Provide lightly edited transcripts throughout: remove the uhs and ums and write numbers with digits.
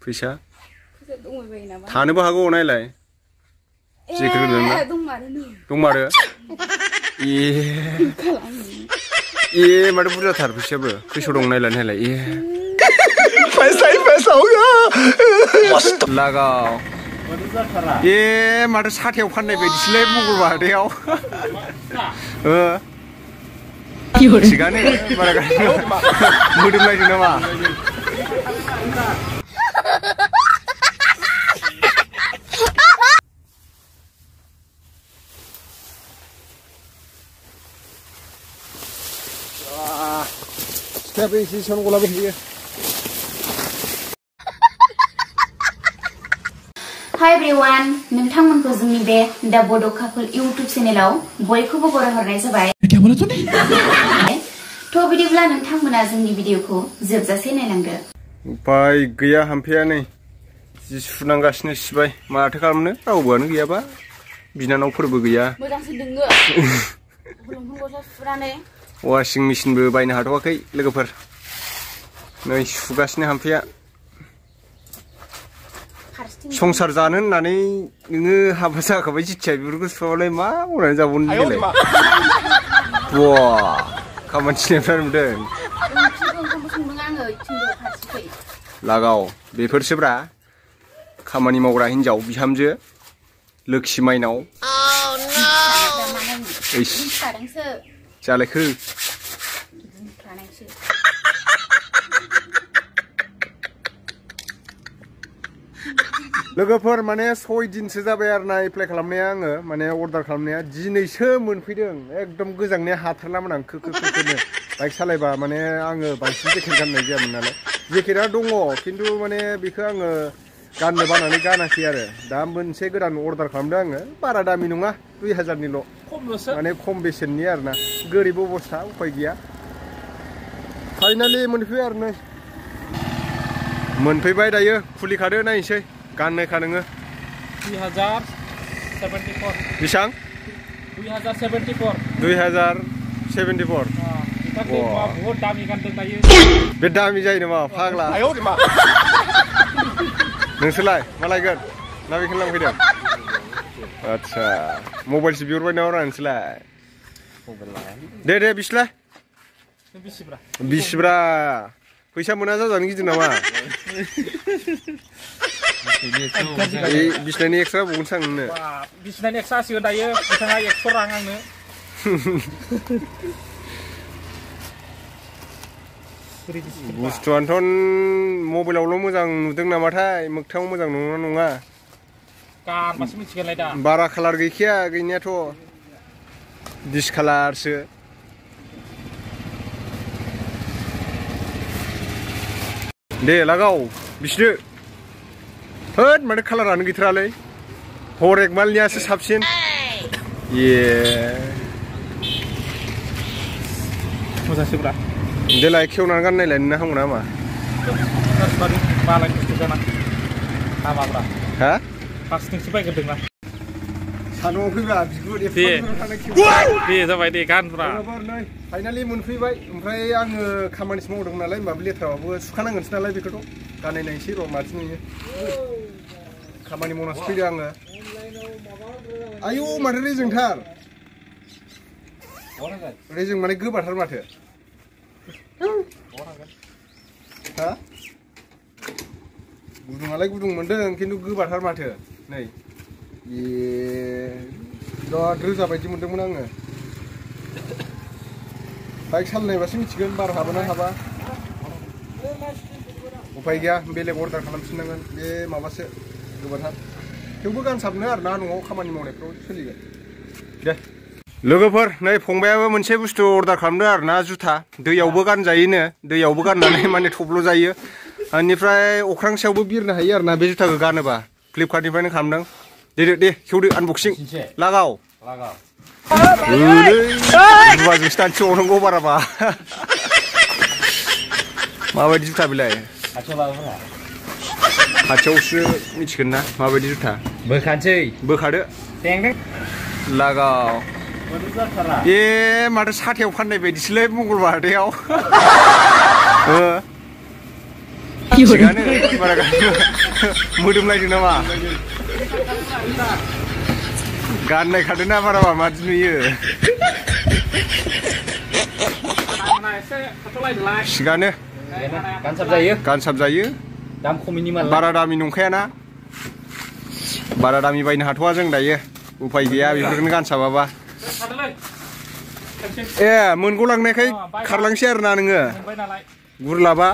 फैसा थानोबो हागौ नायलाय दंमारो ए माथो बुरजाथार फैसायाबो खैस' दं नायलाय नायलाय ए पैसा होगा लागाव ए माथो साथायाव फाननाय बायदिसोलै मंगलबार हाथायाव थिगानो बारा मोदोमलायदों नामा सिखायाबो एसे एसेयावनो गलाबाय थायो Hi everyone, नोंथांमोनखौ जोंनि बे दा बड' कापल YouTube चेनेलाव बयखौबो बरायहरनाय जाबाय। थ' बिदिब्ला नोंथांमोना जोंनि भिडिअखौ जोबजासे नायलांदो। उपाय गैया हामफैया नै जि सुनांगासिनो सिबाय माथो खालामनो रावबोआनो गैयाबा बिनानावफोरबो गैया। मोजांसो दोङो। लंफंखौसो सुनानै वाशिं मेचिनबो बायनो हाथ'वाखै लोगोफोर नै सुगासिनो हामफैया संसार जानो होननानै नोङो हाबा जाखाबाय जिथिया बेफोरखौ सुवाबालाय मा मावनानै जाबावनो देलाय बा खामानि थिनायफ्रा नुदों लागाव बेफोरसोब्रा खामानि मावग्रा हिनजाव बिहामजो लोखि माइनाव जालायखो लोगोफोर माने 6 दिनसो जाबाय आरो ना एप्लाइ खालामनाया आङो माने अर्डार खालामनाया दिनैसो मोनफैदों एकदम गोजांनाया हाथारलामोन आं खोनो बाइक सालायबा माने आङो बांसिन जेकेट गाननाय जायामोन नालाय जेकेटआ दङ खिन्थु माने बेखौ आङो गाननो बानानै गानाखै आरो दा मोनसे गोदान अर्डार खालामदों आङो बारा दामि नङा 2000निल' माने खम बेसेननि आरो ना गोरिब अबस्था उपाय गैया फाइनालि मोनफैबाय आरो नै मोनफैबाय दायो खुलिखादो नायनोसै गाननायखा नोङो 2074 बेसेबां 2074 बहुत दामि गानदों दायो बे दामि जायो नामा फाग्ला नोंसोरलाय मा लायगोन ना बेखौनो लांफैदों आच्छा मबाइलसो बिहरबाय नामा नोंसोरलाय दे बिसिलाय बिसिब्रा फैसा मोना जाजानो गिदिर नामा बिसिनायनि एक्सट्रा बुंनोसै आं नोंनो बिसिनायनि एक्सट्रा होसिगोन दायो बिथाङा 100 रां आंनो बुस्थुआनोथ' मबाइलावल' मोजां नुदों नामाथाय मोगथाङाव मोजां नङा नङा गानबासो मिथिगोनलाय दा बारा कालार गैखाया गैनायाथ' डिसकालारसो दे लागाव बिसनो होद माथो कालारानो गैथारालै हरेक मालनियासो साबसिन ये मोजांसोब्रा देलाय खेवनानै गाननायलाय नोंना हामगौ नामा बालाय बुस्थु जाना हामाब्रा हा फार्स्टनिसो बायग्रोदोंना सान'आव फैबा बिगुर दे जाबाय दे गानब्रा नै फाइनालि मोनफैबाय ओमफ्राय आङो खामानिसो मावदोंमोन नालाय होमबाबो लेथ्राबाबो सुखानांगोनसो नालाय बेखौथ' गाननायनायसै र' माथो नुयो खामानि मावनासो फैदों आङो आयौ माथो रेजेंथार रेजें माने गोबाथार माथो हा गुदुङालाय गुदुं मोनदों खिन्थु गोबाथार माथो नै बिराद रोजा बायदि मोनदोंमोन आङो बाइक सालायनायबासो मिथिगोन बार हाबोना हाबा उपाय गैया बेलेग अर्डार खालामफिननांगोन बे माबासो गोबाथार थेवबो गानसाबनो आरो ना न'आव खामानि मावनायफ्राव सोलिगोन दे लोगोफोर नै फंबायाबो मोनसे बुस्थु अर्डार खालामदों आरो ना जुथा दैयावबो गानजायोनो दैयावबो गाननानै माने थब्ल' जायो बेनिफ्राय अख्रां सायावबो बिरनो हायो आरो ना बे जुथाखौ गानोबा फ्लिपकार्टनिफ्रायनो खालामदों दे खेवदो आनबक्सिं लागाव रुवाजोंसो दानसो हरनांगौ बाराबा माबायदि जुथा बेलाय खाथियावसो मिथिगोन ना माबायदि जुथा बोखानोसै बोखादो लागाव ए माथो साथायाव फाननाय बायदिसोलै मंगलबार हाथायाव थिगानो बारा मोदोमलायदों नामा गाननाय खादोंना बाराबा मादि नुयो थिगानो गानसाब जायो दाम खमिनि माल बारा दामि नंखायाना बारा दामि बायनो हाथ'वा जों दायो उफाय गैया बेफोरखौनो गानसाबाबा ए मोनग'लांनायखाय खारलांसै आरोना नोङो गुरलाबा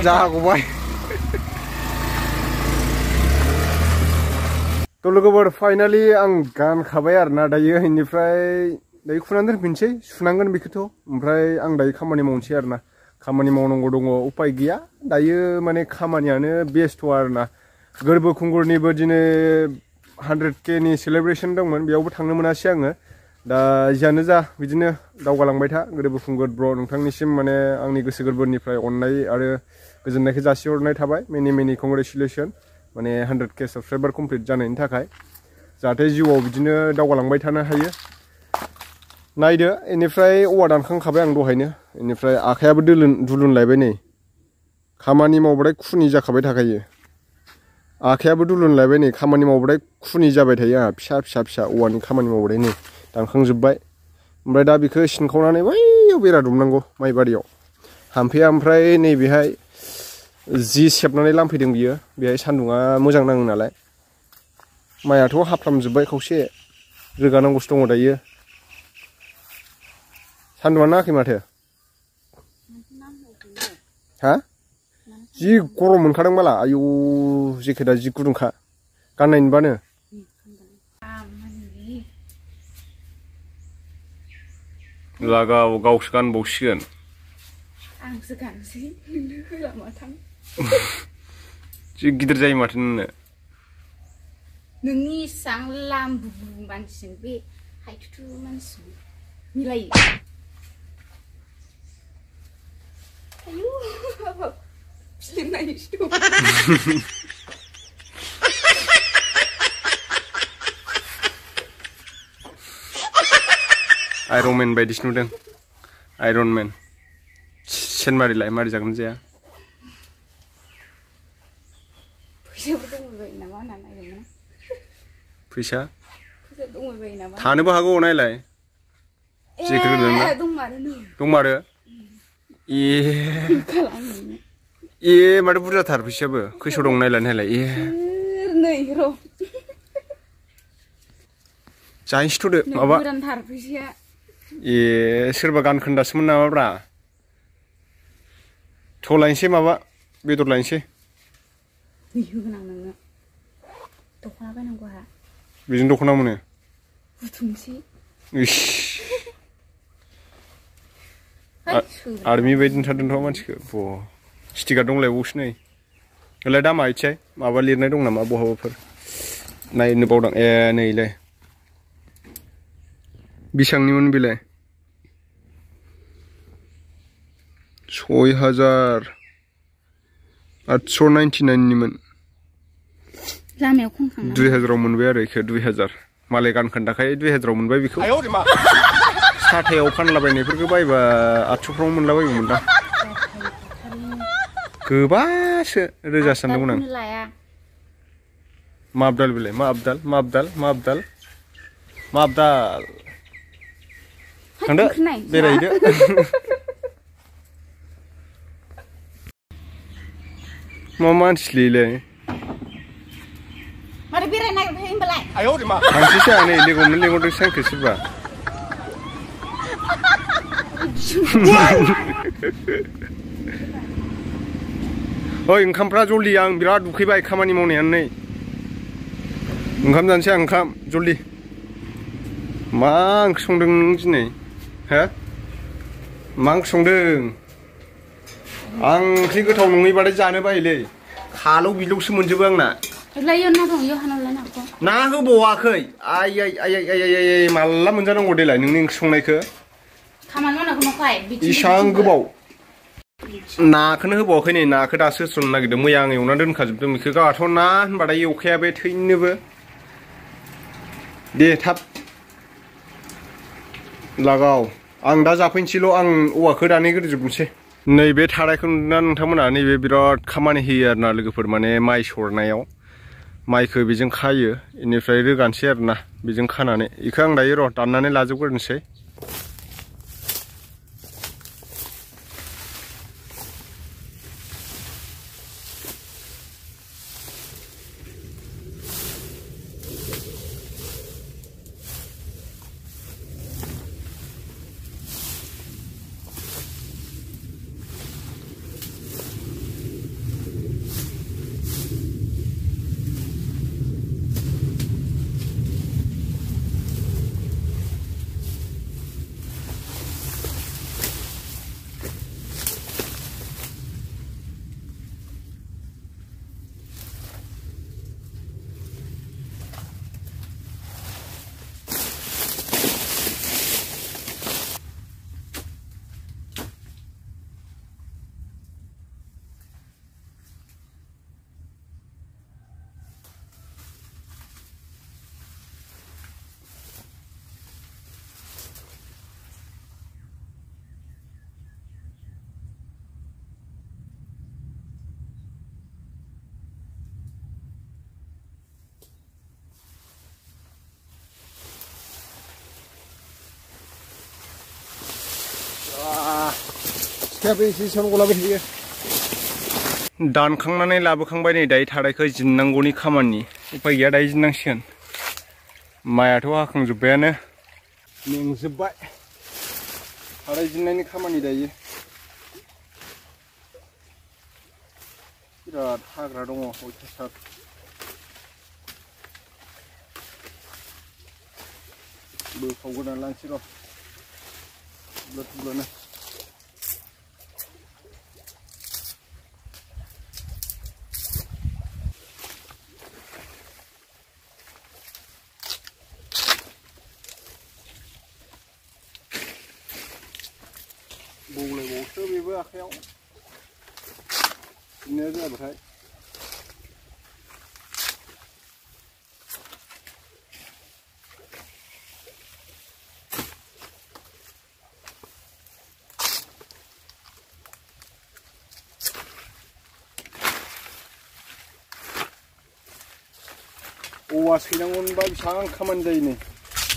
जागौबाय थ' लोगोफोर फाइनालि आं गानखाबाय आरोना दायो बेनिफ्राय दायो खुनानै दोनफिनसै सुनांगोन बेखौथ' ओमफ्राय आं दायो खामानि मावनोसै आरोना खामानि मावनांगौ दङ उफाय गैया दायो माने खामानियानो बेस्थ' आरोना गोरबो खुंगुरनिबो दिनै 100K नि सेलेब्रेसन दंमोन बेयावबो थांनो मोनासै आङो दा जियानो जा बिदिनो दावगालांबाय था गोरबो खुंगुर ब्र नोंथांनिसिम माने आंनि गोसो गोरबोनिफ्राय अननाय आरो गोजोननायखौ जासिहरनाय थाबाय मेनि कंग्रेचुलेसन माने 100K साबसक्राइबार कमप्लिट जानायनि थाखाय जाहाथे जिउआव बिदिनो दावगालांबाय थानो हायो नायदो बेनिफ्राय औवा दानखांखाबाय आं दहायनो बेनिफ्राय आखायाबो दुलुनलायबाय नै खामानि मावबाथाय खुनि जाखाबाय थाखायो आखायाबो दुलुनलायबाय नै खामानि मावबाथाय खुनि जाबाय थायो आंहा फिसा औवानि खामानि मावबाथाय नै दानखांजोब्बाय ओमफ्राय दा बेखौ सिनखावनानै बैयाव बेरा दुमनांगौ माइबारियाव हामफैया ओमफ्राय नैबेहाय जि सेबनानै लांफैदों बियो बेहाय सान्दुङा मोजां नाङो नालाय माइआथ' हाफ्रामजोब्बाय खावसे रोगानांगौसो दङ दायो सान्दुङा नाङाखै माथो हा जि गरम मोनखादों बाला आयौ जेकेटआ जि गुदुंखा गाननाय नुबानो लागाव गावसो गानबावसिगोन आंसो गानसै नोंनो होला माथां जि गिदिर जायो माथो नोंनो नोंनि इसां लाम्बु मानसिजों बे हाइथुथु मानसिजों मिलायो आयु फिल्म नायनोसै दं आयरन मेन बायदिसो नुदों आयरन मेन सेन मारिलाय मारि जागोन जाया फैसाबो दंबाय नामा होनना नायदोंमोन फैसा दंबाय नामा थानोबो हागौ नायलाय दंमारो ए माथो बुरजाथार फैसायाबो खैस' दं नायलाय ए नै र' जाहैसोथ'दो माबा गोदानथार फैसाया ए सोरबा गानखोन्दासोमोन नामाब्रा थ' लायनोसै माबा बेदर लायनोसै नै होगोन आं नोंनो दख'ना बायनांगौ आहा बेजों दख'ना मोनो बुथुमसै इस आर्मि बायदि नुथारदोंथ' मानसिखौ ब स्टिकार दंलायबावसो नै ओलाय दामा इथियाय माबा लिरनाय दं नामा बहाबाफोर नायनो बावदां ए नैलाय बेसेबांनिमोन बेलाय 6,899 निमोन लामायाव खनखांना 2000 आव मोनबाय आरो इखो 2000 मालाय गानखोन्दाखाय 2000 आव मोनबाय बेखौ साथायाव फानलाबायनायफोरखौ बायबा 800 फ्राव मोनलाबायोमोन दां गोबासो रोजा सानदोंमोन आं मा आबदाल बेलाय मा आबदाल थांदो बेरायहैदो मा मानसिलैलाय मारै बेरायनो नागिरबाय होनबालाय थांसैसो नै लोगो हमनो लिंहरदोंसो आंखौ सोरबा ओइ ओंखामफ्रा जल्दि आं बिराद उखैबाय खामानि मावनायानो नै ओंखाम जानोसै आं ओंखाम जल्दि मा ओंख्रि संदों नों दिनै हो मा ओंख्रि संदों आं ओंख्रि गोथाव नङैबाथाय जानो बायोलै खालौ बिलौसो मोनजोबो आंना ना होबावाखै आइ माला मोनजानांगौ देलाय नोंनि ओंख्रि संनायखौ इसां गोबाव नाखौनो होबावाखै नै नाखौ दासो होसननो नागिरदों मैया आं एवना दोनखाजोबदों बेखौ गावाथ' ना होनबाथाय एवखाया बे थैनोबो दे थाब लागाव आं दा जाफैनोसैल' आं औवाखौ दानै गोदोजोबनोसै नैबे थारायखौ नुदोंना नोंथांमोना नैबे बिराद खामानि होयो आरोना लोगोफोर माने माइ सरनायाव माइखौ बेजों खायो इनिफ्राय रोगानोसै आरोना बेजों खानानै इखौ आं दायो र' दाननानै लाजोबग्रोनोसै दानखांनानै लाबोखांबाय नै दायो थारायखौ जिननांगौनि खामानि उपाय गैया दायो जिननांसिगोन माइआथ' हाखांजोब्बायानो मेंजोब्बाय थाराय जिननायनि खामानि दायो बिराद हाग्रा दङ अयथासार बोखावगोरनानै लानोसै र' थुब्ला थुब्लानो बौलायबावसो बेबो आखायाव बिदिनो जाबाथाय औवा सैनांगौबा बेसेबां खामानि जायो नै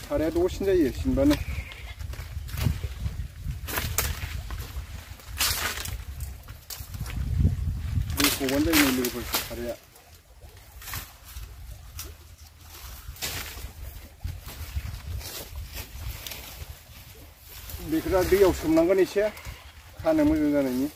थाराया दसेनो जायो सिनबानो बोखावबानो जायो नै लोगोफोर थाराया बेखौ दा दैयाव सोमनांगोन एसे खानो मोजां जानायनि